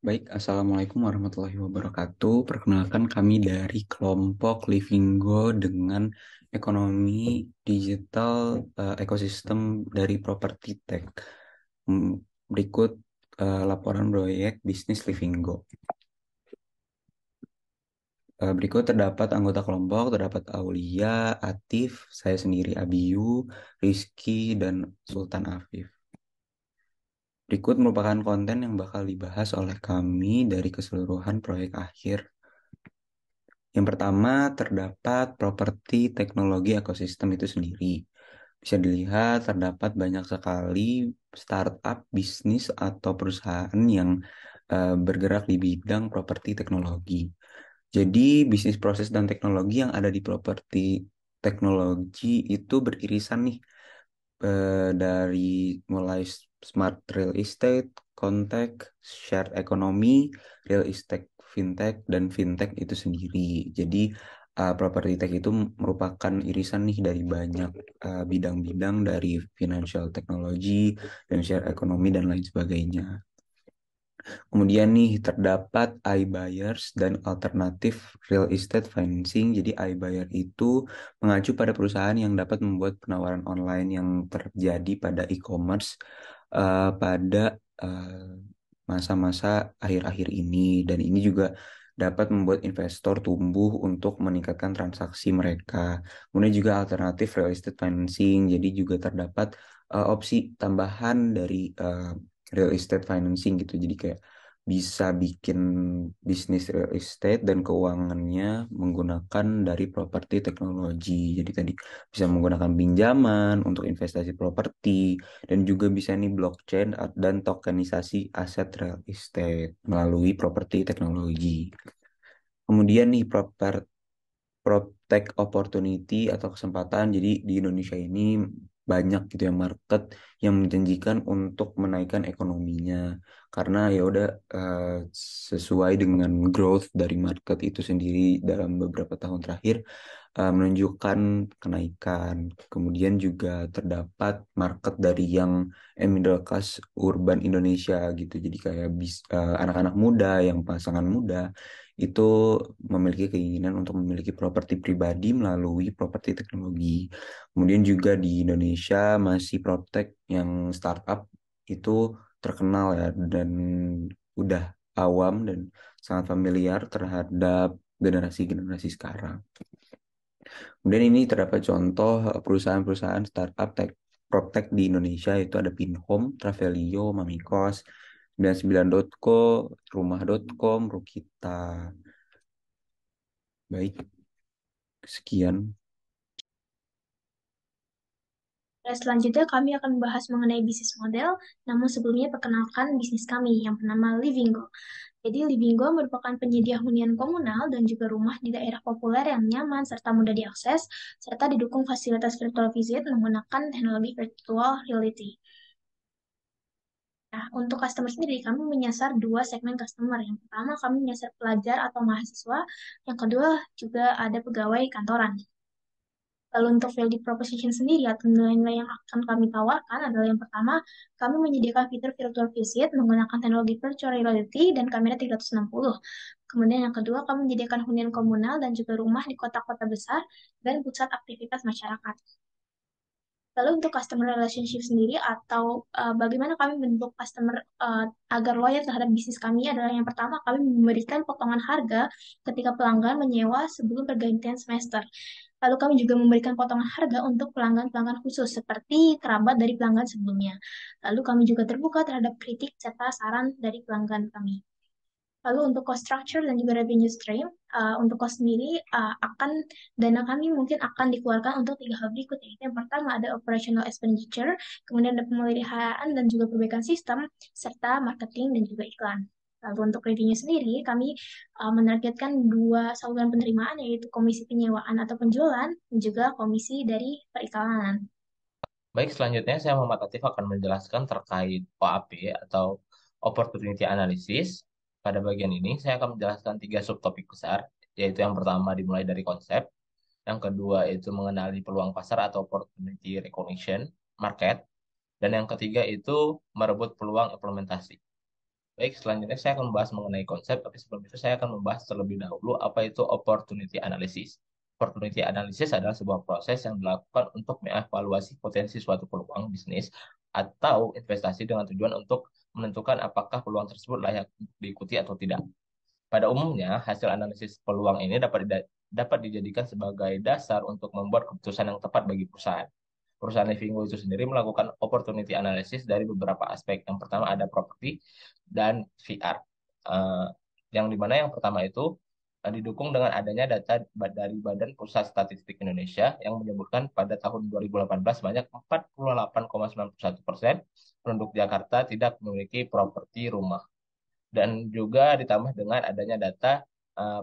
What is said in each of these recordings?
Baik, Assalamualaikum warahmatullahi wabarakatuh. Perkenalkan kami dari kelompok Livingo dengan ekonomi digital ekosistem dari Properti Tech. Berikut laporan proyek bisnis Livingo. Berikut terdapat anggota kelompok, terdapat Aulia, Atif, saya sendiri Abiyu, Rizky, dan Sultan Afif. Berikut merupakan konten yang bakal dibahas oleh kami dari keseluruhan proyek akhir. Yang pertama, terdapat properti teknologi ekosistem itu sendiri. Bisa dilihat terdapat banyak sekali startup, bisnis, atau perusahaan yang bergerak di bidang properti teknologi. Jadi, bisnis proses dan teknologi yang ada di properti teknologi itu beririsan nih dari mulai smart real estate, contact, shared economy, real estate fintech, dan fintech itu sendiri. Jadi property tech itu merupakan irisan nih dari banyak bidang-bidang dari financial technology dan share economy dan lain sebagainya. Kemudian nih terdapat iBuyers dan alternatif real estate financing. Jadi iBuyer itu mengacu pada perusahaan yang dapat membuat penawaran online yang terjadi pada e-commerce pada eh, masa-masa akhir-akhir ini. Dan ini juga dapat membuat investor tumbuh untuk meningkatkan transaksi mereka. Kemudian juga alternatif real estate financing. Jadi juga terdapat opsi tambahan dari real estate financing gitu. Jadi kayak bisa bikin bisnis real estate dan keuangannya menggunakan dari properti teknologi. Jadi tadi bisa menggunakan pinjaman untuk investasi properti dan juga bisa nih blockchain dan tokenisasi aset real estate melalui properti teknologi. Kemudian nih PropTech opportunity atau kesempatan. Jadi di Indonesia ini banyak gitu ya market yang menjanjikan untuk menaikkan ekonominya karena ya udah eh, sesuai dengan growth dari market itu sendiri dalam beberapa tahun terakhir menunjukkan kenaikan. Kemudian juga terdapat market dari yang middle class urban Indonesia gitu. Jadi kayak anak-anak muda, yang pasangan muda itu memiliki keinginan untuk memiliki properti pribadi melalui properti teknologi. Kemudian juga di Indonesia masih PropTech yang startup itu terkenal ya dan udah awam dan sangat familiar terhadap generasi-generasi sekarang. Kemudian ini terdapat contoh perusahaan-perusahaan startup PropTech di Indonesia itu ada Pinhome, Travelio, Mamikos, 99.co, Rumah.com, Rukita. Baik, sekian. Dan selanjutnya kami akan membahas mengenai bisnis model, namun sebelumnya perkenalkan bisnis kami yang bernama Livingo. Jadi Livingo merupakan penyedia hunian komunal dan juga rumah di daerah populer yang nyaman serta mudah diakses, serta didukung fasilitas virtual visit menggunakan teknologi virtual reality. Nah, untuk customer sendiri, kami menyasar dua segmen customer. Yang pertama, kami menyasar pelajar atau mahasiswa. Yang kedua, juga ada pegawai kantoran. Lalu untuk value proposition sendiri atau nilai-nilai yang akan kami tawarkan adalah yang pertama, kami menyediakan fitur virtual visit menggunakan teknologi virtual reality dan kamera 360. Kemudian yang kedua, kami menyediakan hunian komunal dan juga rumah di kota-kota besar dan pusat aktivitas masyarakat. Lalu untuk customer relationship sendiri atau bagaimana kami membentuk customer agar loyal terhadap bisnis kami adalah yang pertama kami memberikan potongan harga ketika pelanggan menyewa sebelum pergantian semester. Lalu kami juga memberikan potongan harga untuk pelanggan-pelanggan khusus seperti kerabat dari pelanggan sebelumnya. Lalu kami juga terbuka terhadap kritik serta saran dari pelanggan kami. Lalu untuk cost structure dan juga revenue stream, untuk cost sendiri akan dana kami mungkin akan dikeluarkan untuk tiga hal berikut yaitu yang pertama ada operational expenditure, kemudian ada pemeliharaan dan juga perbaikan sistem, serta marketing dan juga iklan. Lalu untuk revenue sendiri, kami menargetkan dua saluran penerimaan yaitu komisi penyewaan atau penjualan dan juga komisi dari periklanan. Baik, selanjutnya saya Muhammad Atif akan menjelaskan terkait OAP atau Opportunity Analysis. Pada bagian ini, saya akan menjelaskan tiga subtopik besar, yaitu yang pertama dimulai dari konsep, yang kedua itu mengenali peluang pasar atau Opportunity Recognition Market, dan yang ketiga itu merebut peluang implementasi. Baik, selanjutnya saya akan membahas mengenai konsep, tapi sebelum itu saya akan membahas terlebih dahulu apa itu opportunity analysis. Opportunity analysis adalah sebuah proses yang dilakukan untuk mengevaluasi potensi suatu peluang bisnis atau investasi dengan tujuan untuk menentukan apakah peluang tersebut layak diikuti atau tidak. Pada umumnya, hasil analisis peluang ini dapat dijadikan sebagai dasar untuk membuat keputusan yang tepat bagi perusahaan. Perusahaan Livinggo itu sendiri melakukan opportunity analysis dari beberapa aspek. Yang pertama ada properti dan VR. Eh, yang dimana yang pertama itu didukung dengan adanya data dari Badan Pusat Statistik Indonesia yang menyebutkan pada tahun 2018 banyak 48,91% penduduk Jakarta tidak memiliki properti rumah, dan juga ditambah dengan adanya data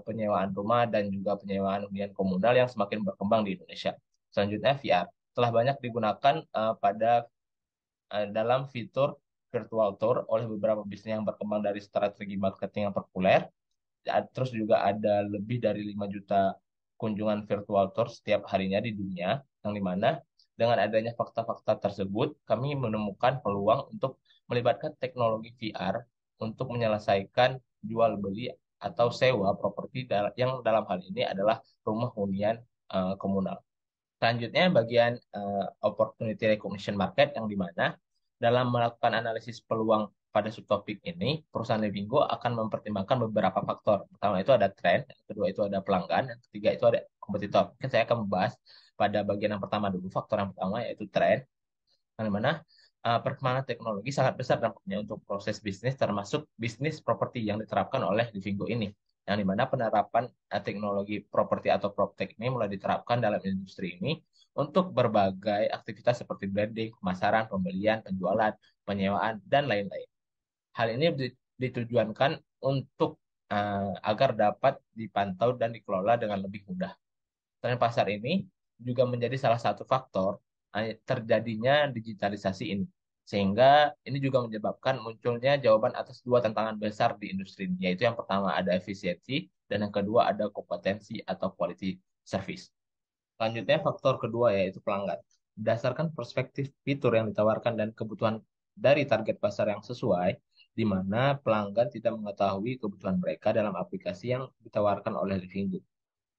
penyewaan rumah dan juga penyewaan hunian komunal yang semakin berkembang di Indonesia. Selanjutnya VR telah banyak digunakan dalam fitur virtual tour oleh beberapa bisnis yang berkembang dari strategi marketing yang populer. Terus juga ada lebih dari 5 juta kunjungan virtual tour setiap harinya di dunia, yang dimana dengan adanya fakta-fakta tersebut, kami menemukan peluang untuk melibatkan teknologi VR untuk menyelesaikan jual beli atau sewa properti yang dalam hal ini adalah rumah hunian komunal. Selanjutnya bagian opportunity recognition market, yang dimana dalam melakukan analisis peluang pada subtopik ini, perusahaan Livinggo akan mempertimbangkan beberapa faktor. Pertama itu ada tren, yang kedua itu ada pelanggan, yang ketiga itu ada kompetitor. Mungkin saya akan membahas pada bagian yang pertama dulu, faktor yang pertama yaitu tren, yang mana perkembangan teknologi sangat besar dampaknya untuk proses bisnis, termasuk bisnis properti yang diterapkan oleh Livinggo ini. Yang dimana penerapan teknologi properti atau PropTech ini mulai diterapkan dalam industri ini untuk berbagai aktivitas seperti branding, pemasaran, pembelian, penjualan, penyewaan, dan lain-lain. Hal ini ditujuankan untuk agar dapat dipantau dan dikelola dengan lebih mudah. Tren pasar ini juga menjadi salah satu faktor terjadinya digitalisasi ini. Sehingga ini juga menyebabkan munculnya jawaban atas dua tantangan besar di industri ini, yaitu yang pertama ada efisiensi dan yang kedua ada kompetensi atau quality service. Selanjutnya faktor kedua yaitu pelanggan. Berdasarkan perspektif fitur yang ditawarkan dan kebutuhan dari target pasar yang sesuai, di mana pelanggan tidak mengetahui kebutuhan mereka dalam aplikasi yang ditawarkan oleh Livinggo.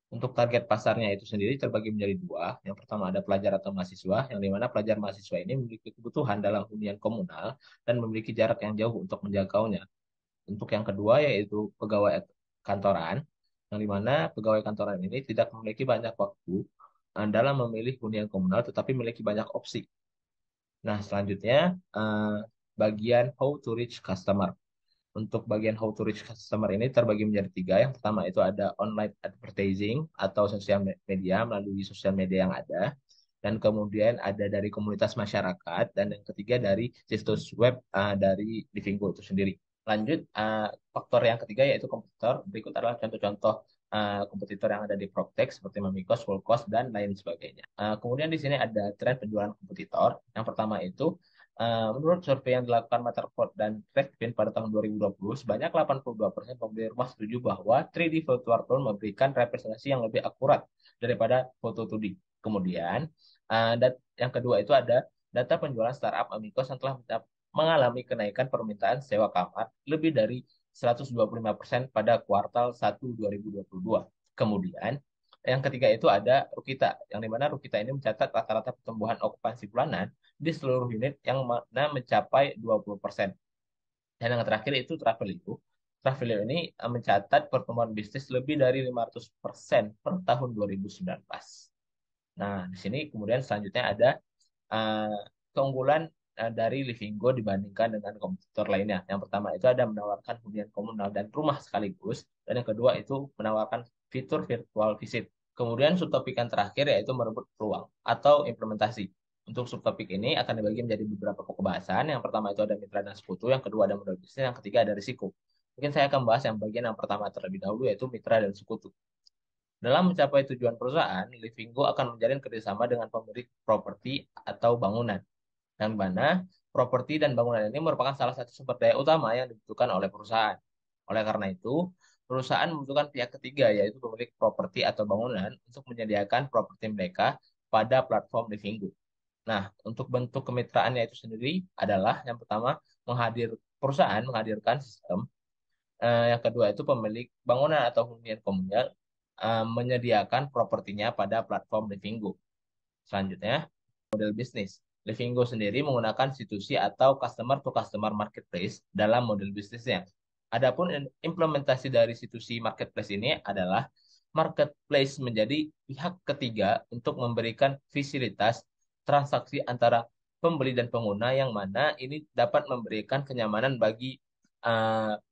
Untuk target pasarnya itu sendiri terbagi menjadi dua. Yang pertama ada pelajar atau mahasiswa, yang dimana pelajar mahasiswa ini memiliki kebutuhan dalam hunian komunal dan memiliki jarak yang jauh untuk menjangkaunya. Untuk yang kedua yaitu pegawai kantoran, yang dimana pegawai kantoran ini tidak memiliki banyak waktu dalam memilih hunian komunal, tetapi memiliki banyak opsi. Nah, selanjutnya eh, bagian how to reach customer. Untuk bagian how to reach customer ini terbagi menjadi tiga. Yang pertama itu ada online advertising atau sosial media melalui sosial media yang ada. Dan kemudian ada dari komunitas masyarakat. Dan yang ketiga dari situs web dari Livinggo itu sendiri. Lanjut, faktor yang ketiga yaitu kompetitor. Berikut adalah contoh-contoh kompetitor yang ada di PropTech seperti Mamikos, Fullcost, dan lain sebagainya. Kemudian di sini ada tren penjualan kompetitor. Yang pertama itu menurut survei yang dilakukan Matterport dan Redfin pada tahun 2020, sebanyak 82% pembeli rumah setuju bahwa 3D virtual tour memberikan representasi yang lebih akurat daripada foto 2D. Kemudian, yang kedua itu ada data penjualan startup Amigos yang telah mengalami kenaikan permintaan sewa kamar lebih dari 125% pada kuartal 1 2022. Kemudian, yang ketiga itu ada Rukita, yang dimana Rukita ini mencatat rata-rata pertumbuhan okupansi bulanan di seluruh unit yang mana mencapai 20%. Dan yang terakhir itu Travelio. Travelio ini mencatat pertumbuhan bisnis lebih dari 500% per tahun 2019. Nah, di sini kemudian selanjutnya ada uh, keunggulan dari Livinggo dibandingkan dengan kompetitor lainnya. Yang pertama itu ada menawarkan hunian komunal dan rumah sekaligus, dan yang kedua itu menawarkan fitur virtual visit. Kemudian subtopik yang terakhir yaitu merebut peluang atau implementasi. Untuk subtopik ini akan dibagi menjadi beberapa pokok bahasan. Yang pertama itu ada mitra dan sekutu, yang kedua ada modal bisnis, yang ketiga ada risiko. Mungkin saya akan bahas yang bagian yang pertama terlebih dahulu yaitu mitra dan sekutu. Dalam mencapai tujuan perusahaan, Livinggo akan menjalin kerjasama dengan pemilik properti atau bangunan, yang mana properti dan bangunan ini merupakan salah satu sumber daya utama yang dibutuhkan oleh perusahaan. Oleh karena itu, perusahaan membutuhkan pihak ketiga, yaitu pemilik properti atau bangunan, untuk menyediakan properti mereka pada platform Livinggo. Nah, untuk bentuk kemitraannya itu sendiri adalah yang pertama perusahaan menghadirkan sistem. Yang kedua itu pemilik bangunan atau hunian komunal menyediakan propertinya pada platform Livingo. Selanjutnya, model bisnis. Livingo sendiri menggunakan institusi atau customer to customer marketplace dalam model bisnisnya. Adapun implementasi dari institusi marketplace ini adalah marketplace menjadi pihak ketiga untuk memberikan fasilitas transaksi antara pembeli dan pengguna yang mana ini dapat memberikan kenyamanan bagi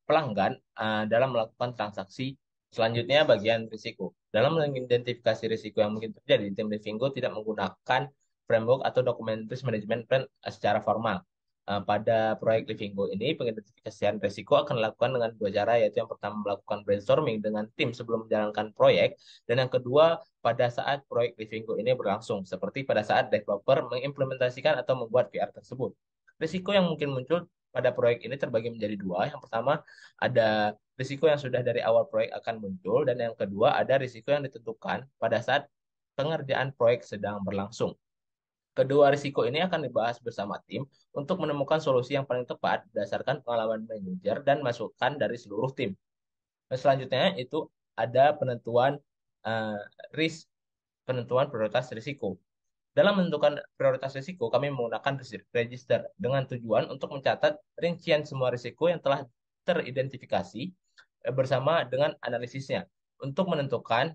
pelanggan dalam melakukan transaksi. Selanjutnya bagian risiko. Dalam mengidentifikasi risiko yang mungkin terjadi, tim Livingo tidak menggunakan framework atau dokumentaris manajemen plan secara formal. Pada proyek Livingo ini, pengidentifikasian risiko akan dilakukan dengan dua cara, yaitu yang pertama melakukan brainstorming dengan tim sebelum menjalankan proyek, dan yang kedua pada saat proyek Livingo ini berlangsung, seperti pada saat developer mengimplementasikan atau membuat VR tersebut. Risiko yang mungkin muncul pada proyek ini terbagi menjadi dua. Yang pertama, ada risiko yang sudah dari awal proyek akan muncul, dan yang kedua ada risiko yang ditentukan pada saat pengerjaan proyek sedang berlangsung. Kedua risiko ini akan dibahas bersama tim untuk menemukan solusi yang paling tepat berdasarkan pengalaman manajer dan masukan dari seluruh tim. Dan selanjutnya itu ada penentuan uh, risk, penentuan prioritas risiko. Dalam menentukan prioritas risiko, kami menggunakan register dengan tujuan untuk mencatat rincian semua risiko yang telah teridentifikasi bersama dengan analisisnya untuk menentukan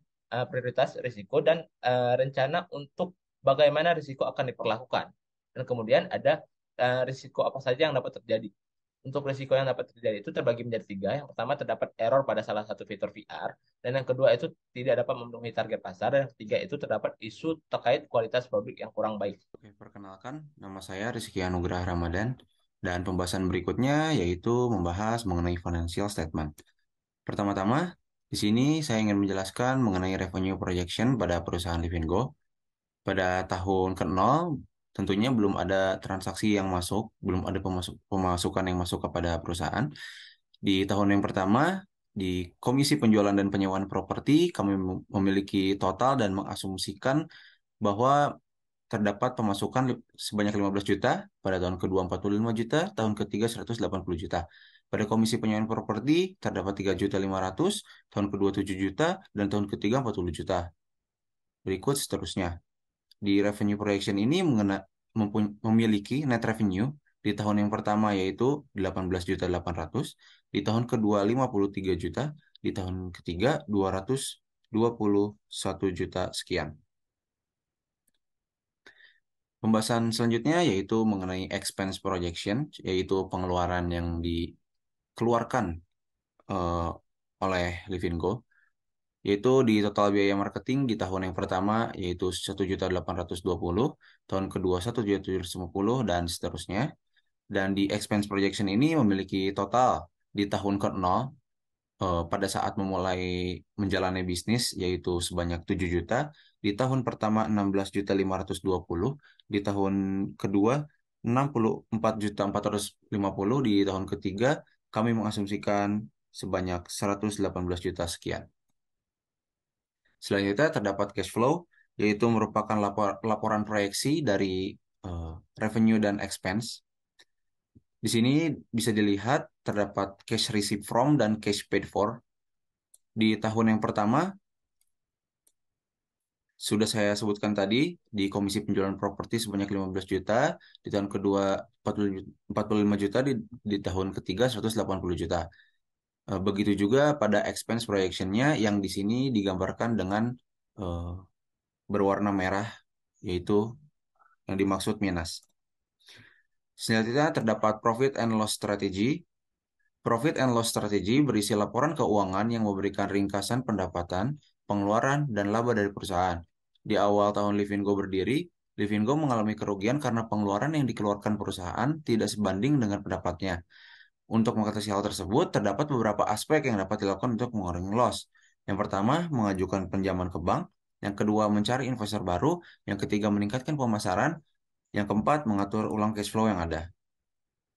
prioritas risiko dan rencana untuk bagaimana risiko akan diperlakukan. Dan kemudian ada risiko apa saja yang dapat terjadi. Untuk risiko yang dapat terjadi itu terbagi menjadi tiga. Yang pertama terdapat error pada salah satu fitur VR, dan yang kedua itu tidak dapat memenuhi target pasar, dan yang ketiga itu terdapat isu terkait kualitas produk yang kurang baik. Oke, perkenalkan, nama saya Rizky Anugrah Ramadan, dan pembahasan berikutnya yaitu membahas mengenai financial statement. Pertama-tama, di sini saya ingin menjelaskan mengenai revenue projection pada perusahaan Livingo. Pada tahun ke-0, tentunya belum ada transaksi yang masuk, belum ada pemasukan yang masuk kepada perusahaan. Di tahun yang pertama, di Komisi Penjualan dan Penyewaan Properti, kami memiliki total dan mengasumsikan bahwa terdapat pemasukan sebanyak 15 juta, pada tahun kedua 45 juta, tahun ketiga 180 juta. Pada Komisi Penyewaan Properti terdapat 3.500.000, tahun kedua 7 juta, dan tahun ketiga 40 juta. Berikut seterusnya. Di revenue projection ini memiliki net revenue di tahun yang pertama yaitu 18.800.000, di tahun kedua 53 juta, di tahun ketiga 221 juta sekian. Pembahasan selanjutnya yaitu mengenai expense projection, yaitu pengeluaran yang dikeluarkan eh, oleh Livingo, yaitu di total biaya marketing di tahun yang pertama yaitu 1.820.000, tahun kedua 1.750.000, dan seterusnya. Dan di expense projection ini memiliki total di tahun ke-0 pada saat memulai menjalani bisnis yaitu sebanyak 7 juta, di tahun pertama 16.520.000, di tahun kedua 64.450.000, di tahun ketiga kami mengasumsikan sebanyak 118 juta sekian. Selanjutnya terdapat cash flow, yaitu merupakan laporan proyeksi dari revenue dan expense. Di sini bisa dilihat terdapat cash received from dan cash paid for. Di tahun yang pertama, sudah saya sebutkan tadi, di Komisi Penjualan Properti sebanyak 15 juta, di tahun kedua 45 juta, di tahun ketiga 180 juta. Begitu juga pada expense projection-nya yang di sini digambarkan dengan eh, berwarna merah, yaitu yang dimaksud minus. Selanjutnya terdapat profit and loss strategy. Profit and loss strategy berisi laporan keuangan yang memberikan ringkasan pendapatan, pengeluaran, dan laba dari perusahaan. Di awal tahun Livingo berdiri, Livingo mengalami kerugian karena pengeluaran yang dikeluarkan perusahaan tidak sebanding dengan pendapatnya. Untuk mengatasi hal tersebut, terdapat beberapa aspek yang dapat dilakukan untuk mengurangi loss. Yang pertama, mengajukan pinjaman ke bank. Yang kedua, mencari investor baru. Yang ketiga, meningkatkan pemasaran. Yang keempat, mengatur ulang cash flow yang ada.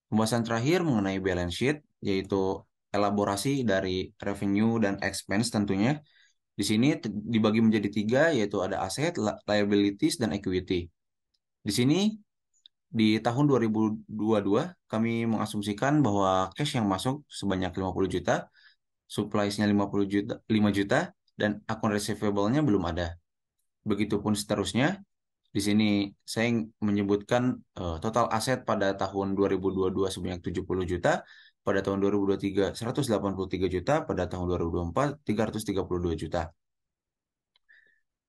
Pembahasan terakhir mengenai balance sheet, yaitu elaborasi dari revenue dan expense tentunya. Di sini dibagi menjadi tiga, yaitu ada aset, liabilities, dan equity. Di sini Di tahun 2022, kami mengasumsikan bahwa cash yang masuk sebanyak 50 juta, supplies-nya 50 juta, 5 juta, dan akun receivable-nya belum ada. Begitupun seterusnya. Di sini saya menyebutkan total aset pada tahun 2022 sebanyak 70 juta, pada tahun 2023 183 juta, pada tahun 2024 332 juta.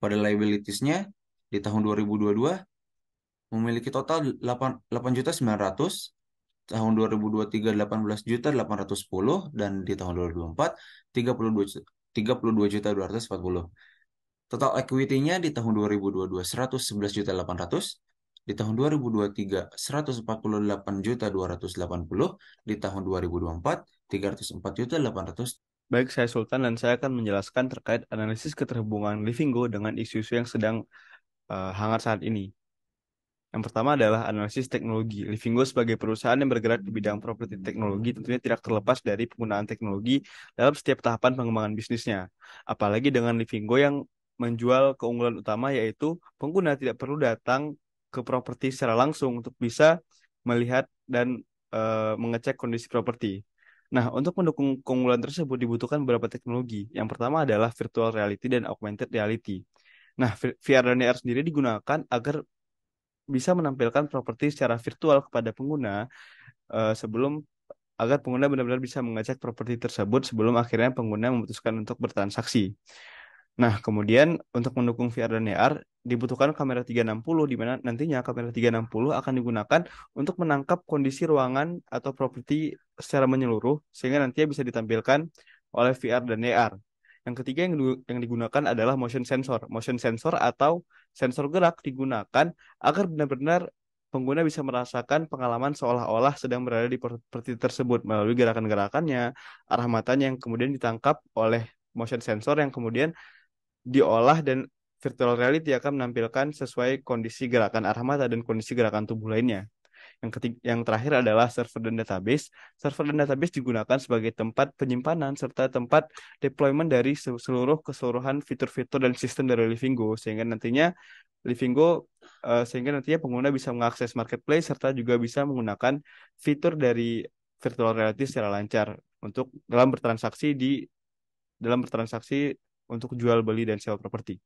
Pada liabilities-nya di tahun 2022 memiliki total 8 juta 900, tahun 2023 18 juta 810, dan di tahun 2024 32 juta 240. Total equity-nya di tahun 2022 111 juta 800, di tahun 2023 148 juta 280, di tahun 2024 304 juta 800. Baik, saya Sultan dan saya akan menjelaskan terkait analisis keterhubungan Livingo dengan isu-isu yang sedang hangat saat ini. Yang pertama adalah analisis teknologi. Livingo sebagai perusahaan yang bergerak di bidang properti teknologi tentunya tidak terlepas dari penggunaan teknologi dalam setiap tahapan pengembangan bisnisnya. Apalagi dengan Livingo yang menjual keunggulan utama yaitu pengguna tidak perlu datang ke properti secara langsung untuk bisa melihat dan mengecek kondisi properti. Nah, untuk mendukung keunggulan tersebut dibutuhkan beberapa teknologi. Yang pertama adalah virtual reality dan augmented reality. Nah, VR dan AR sendiri digunakan agar bisa menampilkan properti secara virtual kepada pengguna sebelum agar pengguna benar-benar bisa mengecek properti tersebut sebelum akhirnya pengguna memutuskan untuk bertransaksi. Nah, kemudian untuk mendukung VR dan AR dibutuhkan kamera 360 di mana nantinya kamera 360 akan digunakan untuk menangkap kondisi ruangan atau properti secara menyeluruh sehingga nantinya bisa ditampilkan oleh VR dan AR. Yang ketiga yang digunakan adalah motion sensor. Motion sensor atau sensor gerak digunakan agar benar-benar pengguna bisa merasakan pengalaman seolah-olah sedang berada di properti tersebut melalui gerakan-gerakannya, arah matanya yang kemudian ditangkap oleh motion sensor yang kemudian diolah dan virtual reality akan menampilkan sesuai kondisi gerakan arah mata dan kondisi gerakan tubuh lainnya. Yang terakhir adalah server dan database. Server dan database digunakan sebagai tempat penyimpanan serta tempat deployment dari seluruh keseluruhan fitur-fitur dan sistem dari Livingo sehingga nantinya pengguna bisa mengakses marketplace serta juga bisa menggunakan fitur dari virtual reality secara lancar untuk dalam bertransaksi untuk jual beli dan sewa properti.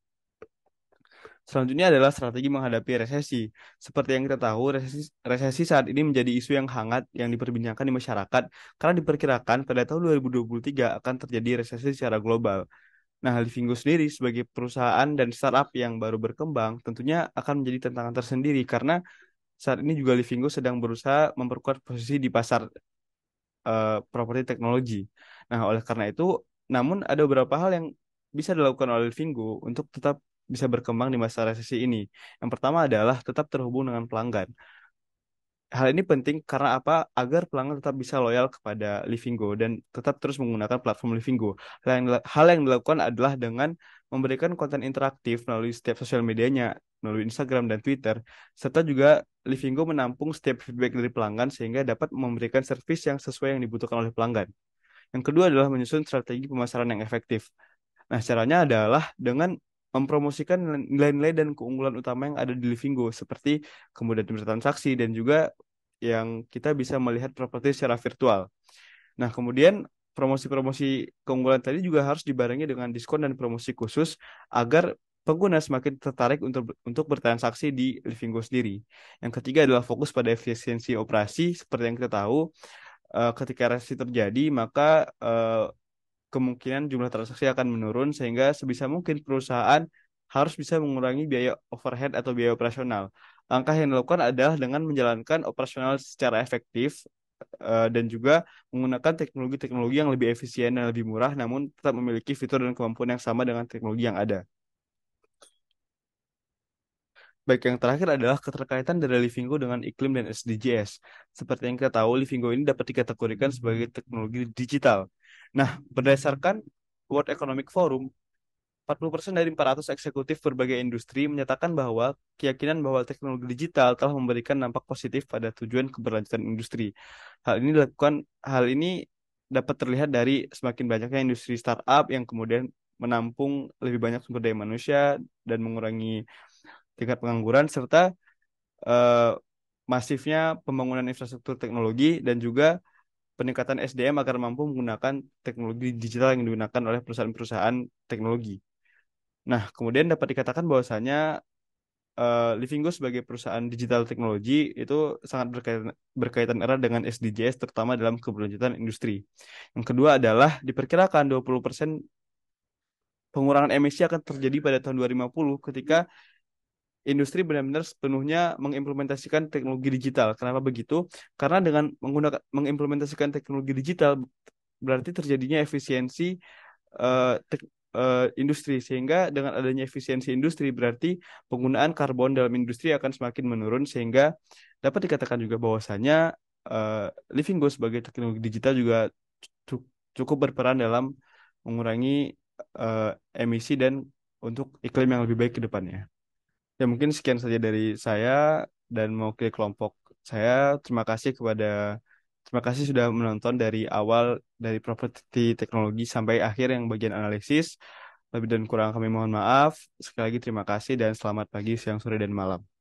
Selanjutnya adalah strategi menghadapi resesi. Seperti yang kita tahu, resesi saat ini menjadi isu yang hangat yang diperbincangkan di masyarakat karena diperkirakan pada tahun 2023 akan terjadi resesi secara global. Nah, Livingo sendiri sebagai perusahaan dan startup yang baru berkembang tentunya akan menjadi tantangan tersendiri karena saat ini juga Livingo sedang berusaha memperkuat posisi di pasar properti teknologi. Nah, oleh karena itu, namun ada beberapa hal yang bisa dilakukan oleh Livingo untuk tetap bisa berkembang di masa resesi ini. Yang pertama adalah tetap terhubung dengan pelanggan. Hal ini penting karena apa? Agar pelanggan tetap bisa loyal kepada Livingo dan tetap terus menggunakan platform Livingo. Hal yang dilakukan adalah dengan memberikan konten interaktif melalui setiap sosial medianya, melalui Instagram dan Twitter, serta juga Livingo menampung setiap feedback dari pelanggan sehingga dapat memberikan servis yang sesuai yang dibutuhkan oleh pelanggan. Yang kedua adalah menyusun strategi pemasaran yang efektif. Nah, caranya adalah dengan mempromosikan nilai-nilai dan keunggulan utama yang ada di Livingo seperti kemudahan bertransaksi dan juga yang kita bisa melihat properti secara virtual. Nah, kemudian promosi-promosi keunggulan tadi juga harus dibarengi dengan diskon dan promosi khusus agar pengguna semakin tertarik untuk bertransaksi di Livingo sendiri. Yang ketiga adalah fokus pada efisiensi operasi. Seperti yang kita tahu, ketika resesi terjadi, maka kemungkinan jumlah transaksi akan menurun sehingga sebisa mungkin perusahaan harus bisa mengurangi biaya overhead atau biaya operasional. Langkah yang dilakukan adalah dengan menjalankan operasional secara efektif dan juga menggunakan teknologi-teknologi yang lebih efisien dan lebih murah namun tetap memiliki fitur dan kemampuan yang sama dengan teknologi yang ada. Baik, yang terakhir adalah keterkaitan dari Livingo dengan iklim dan SDGs. Seperti yang kita tahu, Livingo ini dapat dikategorikan sebagai teknologi digital. Nah, berdasarkan World Economic Forum, 40% dari 400 eksekutif berbagai industri menyatakan bahwa keyakinan bahwa teknologi digital telah memberikan dampak positif pada tujuan keberlanjutan industri. Hal ini dapat terlihat dari semakin banyaknya industri startup yang kemudian menampung lebih banyak sumber daya manusia dan mengurangi tingkat pengangguran serta eh, masifnya pembangunan infrastruktur teknologi dan juga peningkatan SDM agar mampu menggunakan teknologi digital yang digunakan oleh perusahaan-perusahaan teknologi. Nah, kemudian dapat dikatakan bahwasanya Livinggo sebagai perusahaan digital teknologi itu sangat berkaitan erat dengan SDGs, terutama dalam keberlanjutan industri. Yang kedua adalah diperkirakan 20% pengurangan emisi akan terjadi pada tahun 2050 ketika industri benar-benar sepenuhnya mengimplementasikan teknologi digital. Kenapa begitu? Karena dengan mengimplementasikan teknologi digital berarti terjadinya efisiensi industri, sehingga dengan adanya efisiensi industri berarti penggunaan karbon dalam industri akan semakin menurun, sehingga dapat dikatakan juga bahwasanya Livinggo sebagai teknologi digital juga cukup berperan dalam mengurangi eh, emisi dan untuk iklim yang lebih baik ke depannya. Ya mungkin sekian saja dari saya dan mewakili kelompok saya. Terima kasih sudah menonton dari awal dari properti teknologi sampai akhir yang bagian analisis. Lebih dan kurang kami mohon maaf. Sekali lagi terima kasih dan selamat pagi, siang, sore, dan malam.